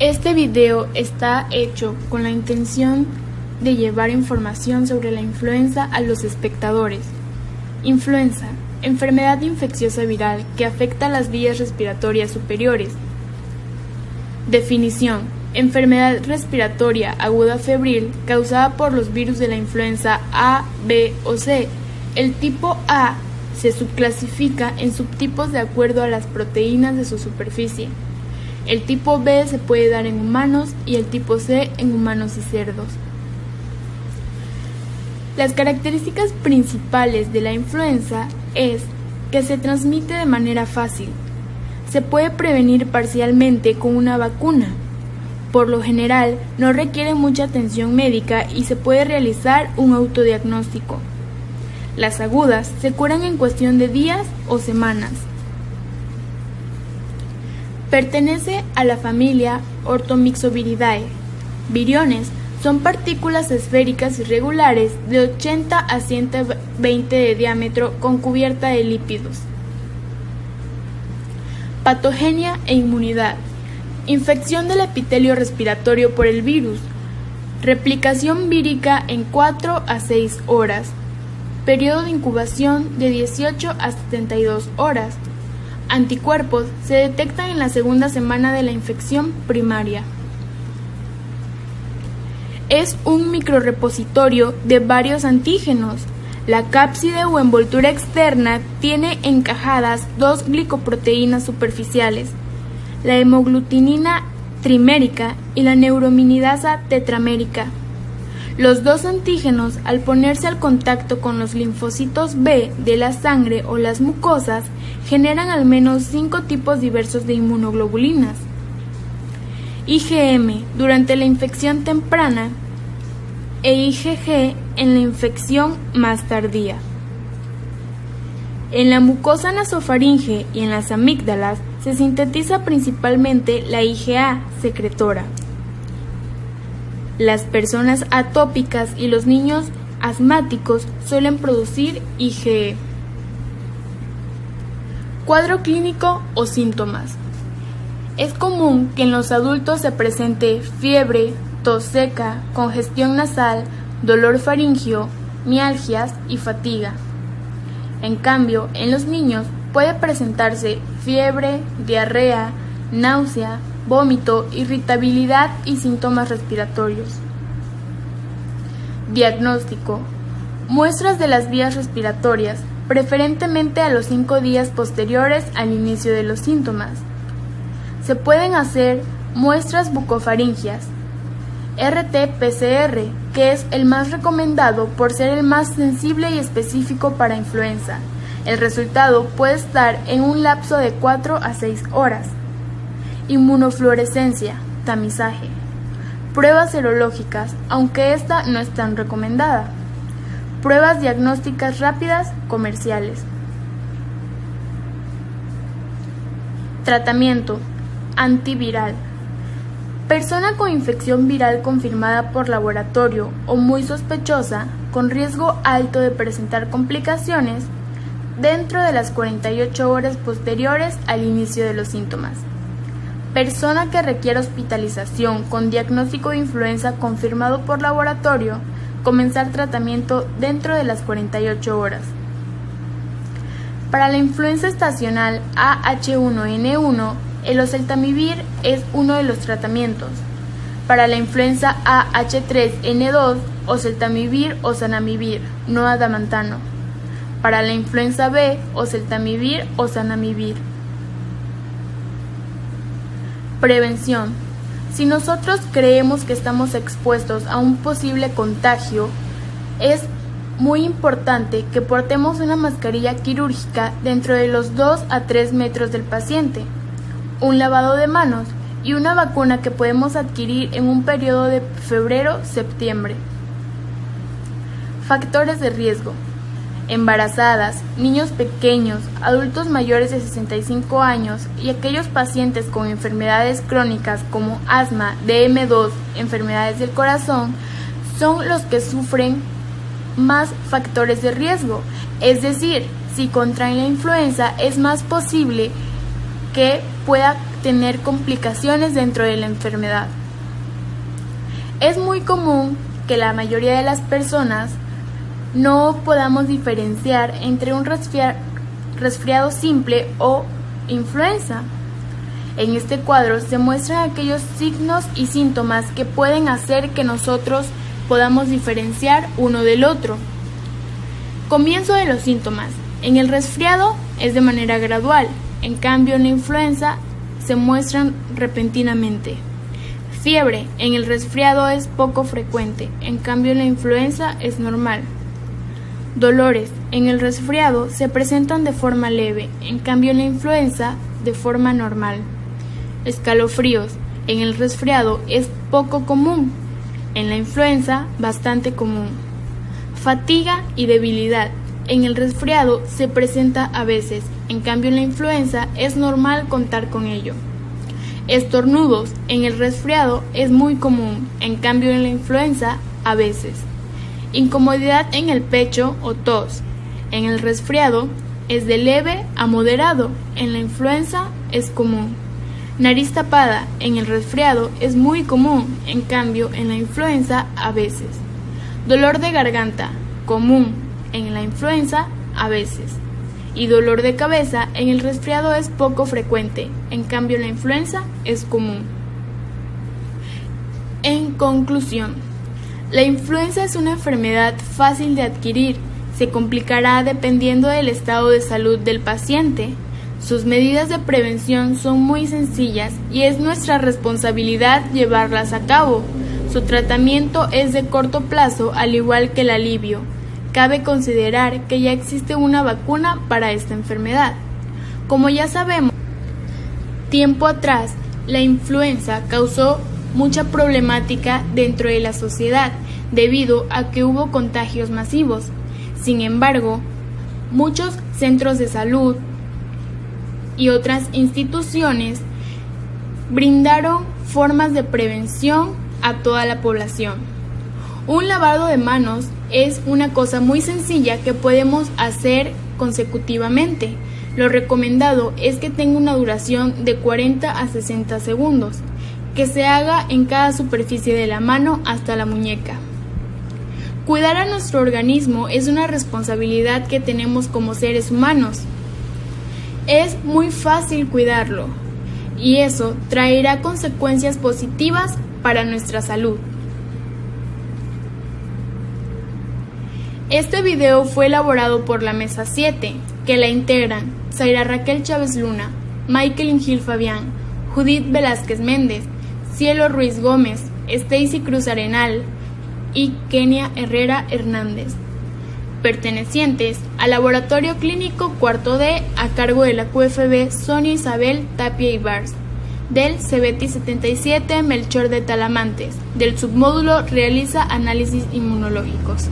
Este video está hecho con la intención de llevar información sobre la influenza a los espectadores. Influenza, enfermedad infecciosa viral que afecta las vías respiratorias superiores. Definición: enfermedad respiratoria aguda febril causada por los virus de la influenza A, B o C. El tipo A se subclasifica en subtipos de acuerdo a las proteínas de su superficie. El tipo B se puede dar en humanos y el tipo C en humanos y cerdos. Las características principales de la influenza es que se transmite de manera fácil. Se puede prevenir parcialmente con una vacuna. Por lo general, no requiere mucha atención médica y se puede realizar un autodiagnóstico. Las agudas se curan en cuestión de días o semanas. Pertenece a la familia Orthomyxoviridae. Viriones son partículas esféricas irregulares de 80 a 120 de diámetro con cubierta de lípidos. Patogenia e inmunidad. Infección del epitelio respiratorio por el virus. Replicación vírica en 4 a 6 horas. Periodo de incubación de 18 a 72 horas. Anticuerpos se detectan en la segunda semana de la infección primaria. Es un microrepositorio de varios antígenos. La cápside o envoltura externa tiene encajadas dos glicoproteínas superficiales, la hemoglutinina trimérica y la neuraminidasa tetramérica. Los dos antígenos, al ponerse al contacto con los linfocitos B de la sangre o las mucosas, generan al menos 5 tipos diversos de inmunoglobulinas. IgM durante la infección temprana e IgG en la infección más tardía. En la mucosa nasofaringe y en las amígdalas se sintetiza principalmente la IgA secretora. Las personas atópicas y los niños asmáticos suelen producir IgE. Cuadro clínico o síntomas. Es común que en los adultos se presente fiebre, tos seca, congestión nasal, dolor faríngeo, mialgias y fatiga. En cambio, en los niños puede presentarse fiebre, diarrea, náusea, vómito, irritabilidad y síntomas respiratorios. Diagnóstico. Muestras de las vías respiratorias, preferentemente a los 5 días posteriores al inicio de los síntomas. Se pueden hacer muestras bucofaringias, RT-PCR, que es el más recomendado por ser el más sensible y específico para influenza. El resultado puede estar en un lapso de 4 a 6 horas. Inmunofluorescencia, tamizaje. Pruebas serológicas, aunque esta no es tan recomendada. Pruebas diagnósticas rápidas, comerciales. Tratamiento: antiviral. Persona con infección viral confirmada por laboratorio o muy sospechosa, con riesgo alto de presentar complicaciones, dentro de las 48 horas posteriores al inicio de los síntomas. Persona que requiera hospitalización con diagnóstico de influenza confirmado por laboratorio, comenzar tratamiento dentro de las 48 horas. Para la influenza estacional AH1N1, el oseltamivir es uno de los tratamientos. Para la influenza AH3N2, oseltamivir o zanamivir, no adamantano. Para la influenza B, oseltamivir o zanamivir. Prevención. Si nosotros creemos que estamos expuestos a un posible contagio, es muy importante que portemos una mascarilla quirúrgica dentro de los 2 a 3 metros del paciente, un lavado de manos y una vacuna que podemos adquirir en un periodo de febrero-septiembre. Factores de riesgo. Embarazadas, niños pequeños, adultos mayores de 65 años y aquellos pacientes con enfermedades crónicas como asma, DM2, enfermedades del corazón, son los que sufren más factores de riesgo. Es decir, si contraen la influenza es más posible que pueda tener complicaciones dentro de la enfermedad. Es muy común que la mayoría de las personas no podamos diferenciar entre un resfriado simple o influenza. En este cuadro se muestran aquellos signos y síntomas que pueden hacer que nosotros podamos diferenciar uno del otro. Comienzo de los síntomas. En el resfriado es de manera gradual, en cambio en la influenza se muestran repentinamente. Fiebre en el resfriado es poco frecuente, en cambio en la influenza es normal. Dolores en el resfriado se presentan de forma leve, en cambio en la influenza de forma normal. Escalofríos en el resfriado es poco común, en la influenza bastante común. Fatiga y debilidad en el resfriado se presenta a veces, en cambio en la influenza es normal contar con ello. Estornudos en el resfriado es muy común, en cambio en la influenza a veces. Incomodidad en el pecho o tos en el resfriado es de leve a moderado, en la influenza es común. Nariz tapada en el resfriado es muy común, en cambio en la influenza a veces. Dolor de garganta, común, en la influenza a veces. Y dolor de cabeza en el resfriado es poco frecuente, en cambio la influenza es común. En conclusión, la influenza es una enfermedad fácil de adquirir, se complicará dependiendo del estado de salud del paciente. Sus medidas de prevención son muy sencillas y es nuestra responsabilidad llevarlas a cabo. Su tratamiento es de corto plazo, al igual que el alivio. Cabe considerar que ya existe una vacuna para esta enfermedad. Como ya sabemos, tiempo atrás, la influenza causó mucha problemática dentro de la sociedad debido a que hubo contagios masivos. Sin embargo, muchos centros de salud y otras instituciones brindaron formas de prevención a toda la población. Un lavado de manos es una cosa muy sencilla que podemos hacer consecutivamente. Lo recomendado es que tenga una duración de 40 a 60 segundos, que se haga en cada superficie de la mano hasta la muñeca. Cuidar a nuestro organismo es una responsabilidad que tenemos como seres humanos. Es muy fácil cuidarlo y eso traerá consecuencias positivas para nuestra salud. Este video fue elaborado por la Mesa 7, que la integran Zaira Raquel Chávez Luna, Michael Gil Fabián, Judith Velázquez Méndez, Cielo Ruiz Gómez, Stacy Cruz Arenal y Kenia Herrera Hernández, pertenecientes al Laboratorio Clínico Cuarto D a cargo de la QFB Sonia Isabel Tapia Ibars, del CBT 77 Melchor de Talamantes, del submódulo Realiza Análisis Inmunológicos.